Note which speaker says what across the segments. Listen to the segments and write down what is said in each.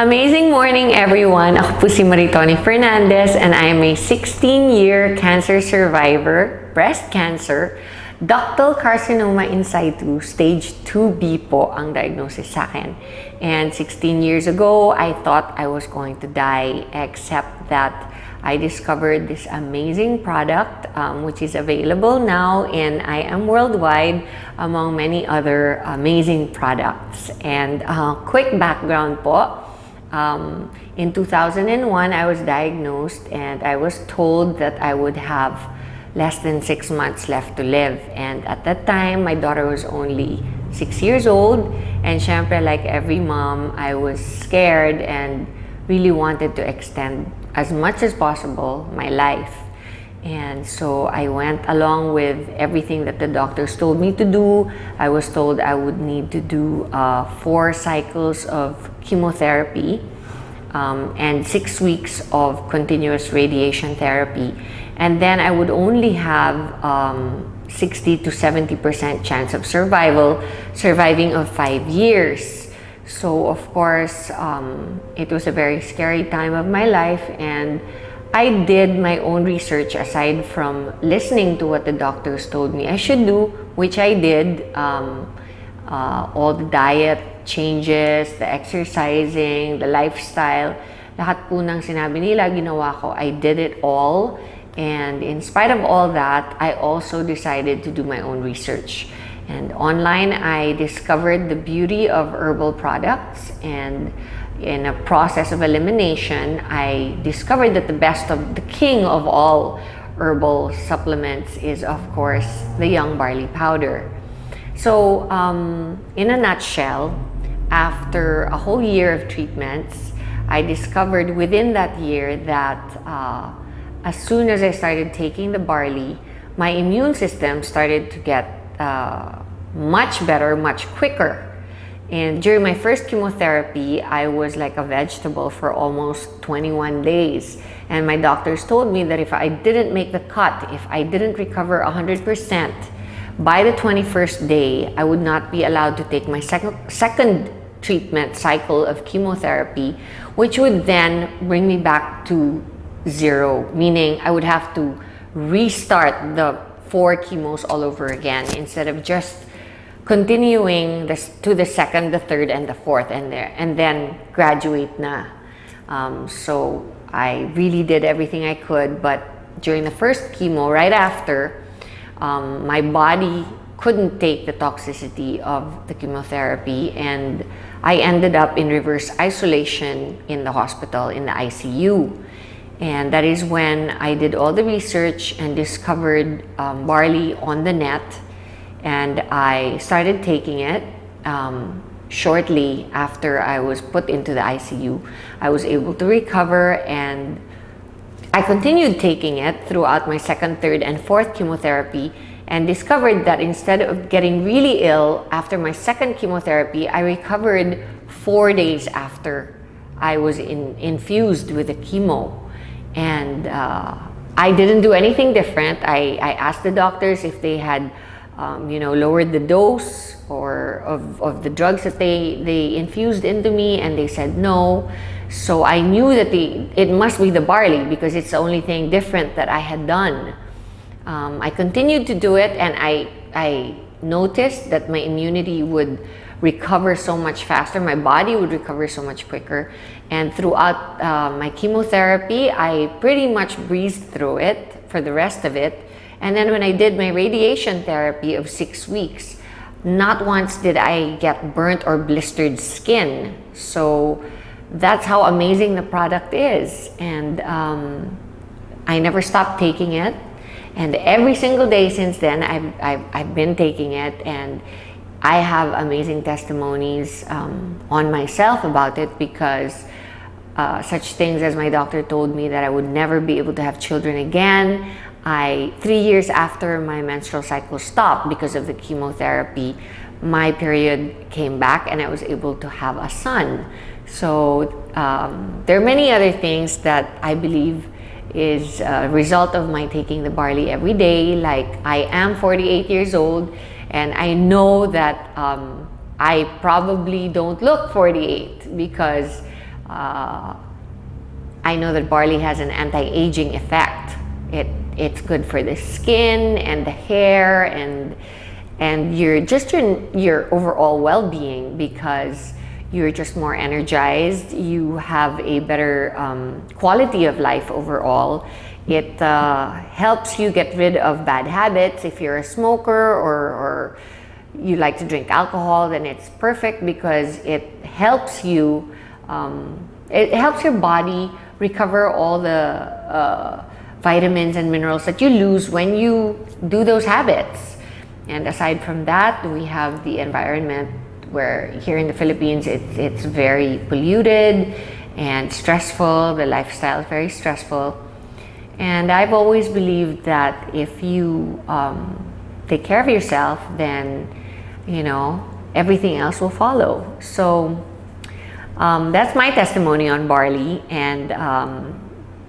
Speaker 1: Amazing morning, everyone! Ako po si Maritoni Fernandez and I am a 16-year cancer survivor, breast cancer, ductal carcinoma in situ, stage 2B po ang diagnosis sa akin. And 16 years ago, I thought I was going to die, except that I discovered this amazing product which is available now in IAM worldwide among many other amazing products. And quick background po, in 2001 I was diagnosed and I was told that I would have less than 6 months left to live. And at that time, my daughter was only 6 years old, and syempre, like every mom, I was scared and really wanted to extend as much as possible my life. And so I went along with everything that the doctors told me to do. I was told I would need to do 4 cycles of chemotherapy and 6 weeks of continuous radiation therapy. And then I would only have 60 to 70% chance of surviving of 5 years. So of course, it was a very scary time of my life, and I did my own research aside from listening to what the doctors told me I should do, which I did. All the diet changes, the exercising, the lifestyle, lahat po ng sinabi nila, ginawa ko. I did it all. And in spite of all that, I also decided to do my own research. And online, I discovered the beauty of herbal products, and in a process of elimination, I discovered that the king of all herbal supplements is, of course, the young barley powder. So, in a nutshell, after a whole year of treatments, I discovered within that year that as soon as I started taking the barley, my immune system started to get much better, much quicker. And during my first chemotherapy, I was like a vegetable for almost 21 days. And my doctors told me that if I didn't make the cut, if I didn't recover 100%, by the 21st day, I would not be allowed to take my second treatment cycle of chemotherapy, which would then bring me back to 0, meaning I would have to restart the 4 chemos all over again instead of just continuing to the second, the third, and the fourth, and then graduate na. So I really did everything I could, but during the first chemo, right after, my body couldn't take the toxicity of the chemotherapy, and I ended up in reverse isolation in the hospital, in the ICU. And that is when I did all the research and discovered barley on the net, and I started taking it. Shortly after I was put into the ICU, I was able to recover, and I continued taking it throughout my second, third, and fourth chemotherapy, and discovered that instead of getting really ill after my second chemotherapy, I recovered 4 days after I was infused with the chemo. And I didn't do anything different. I asked the doctors if they had lowered the dose or of the drugs that they infused into me, and they said no. So I knew that it must be the barley, because it's the only thing different that I had done. I continued to do it, and I noticed that my immunity would recover so much faster, my body would recover so much quicker. And throughout my chemotherapy, I pretty much breezed through it for the rest of it. And then when I did my radiation therapy of 6 weeks, not once did I get burnt or blistered skin. So that's how amazing the product is. And I never stopped taking it. And every single day since then, I've been taking it, and I have amazing testimonies on myself about it, because such things as my doctor told me that I would never be able to have children again. 3 years after my menstrual cycle stopped because of the chemotherapy, my period came back and I was able to have a son. So there are many other things that I believe is a result of my taking the barley every day. Like, I am 48 years old, and I know that I probably don't look 48 because I know that barley has an anti-aging effect. It's good for the skin and the hair and your overall well-being, because you're just more energized. You have a better quality of life overall. It helps you get rid of bad habits. If you're a smoker or you like to drink alcohol, then it's perfect because it helps you. It helps your body recover all the vitamins and minerals that you lose when you do those habits. And aside from that, we have the environment, where here in the Philippines it's very polluted and stressful. The lifestyle is very stressful. And I've always believed that if you take care of yourself, then everything else will follow. So that's my testimony on barley. And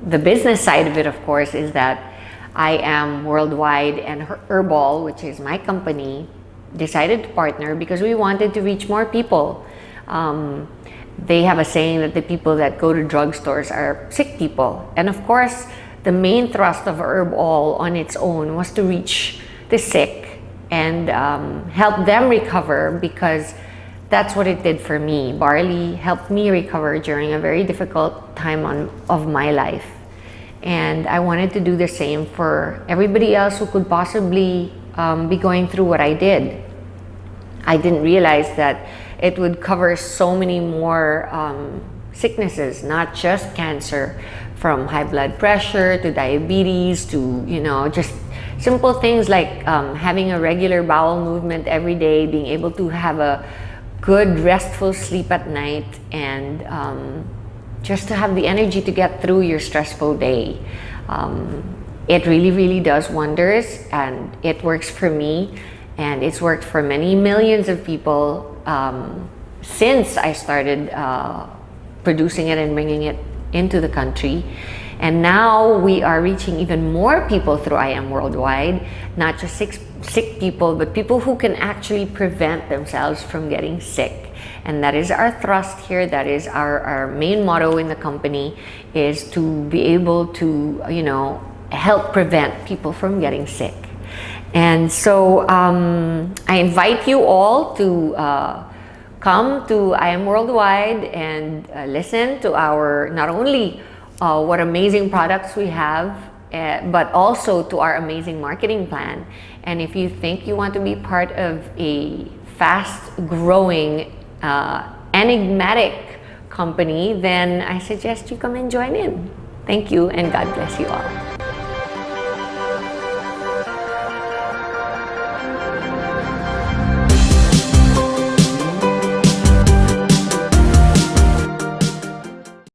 Speaker 1: the business side of it, of course, is that IAM Worldwide and Herbal, which is my company, decided to partner because we wanted to reach more people. They have a saying that the people that go to drugstores are sick people. And of course, the main thrust of Herbal on its own was to reach the sick and help them recover, because that's what it did for me. Barley helped me recover during a very difficult time of my life. And I wanted to do the same for everybody else who could possibly be going through what I did. I didn't realize that it would cover so many more sicknesses, not just cancer, from high blood pressure to diabetes to, just simple things like having a regular bowel movement every day, being able to have a good restful sleep at night, and just to have the energy to get through your stressful day. It really, really does wonders, and it works for me, and it's worked for many millions of people since I started producing it and bringing it into the country. And now we are reaching even more people through IAM Worldwide, not just sick people, but people who can actually prevent themselves from getting sick. And that is our thrust here. That is our main motto in the company, is to be able to, help prevent people from getting sick. And so I invite you all to come to IAM Worldwide and listen to our, not only what amazing products we have, but also to our amazing marketing plan. And if you think you want to be part of a fast-growing, enigmatic company, then I suggest you come and join in. Thank you, and God bless you all.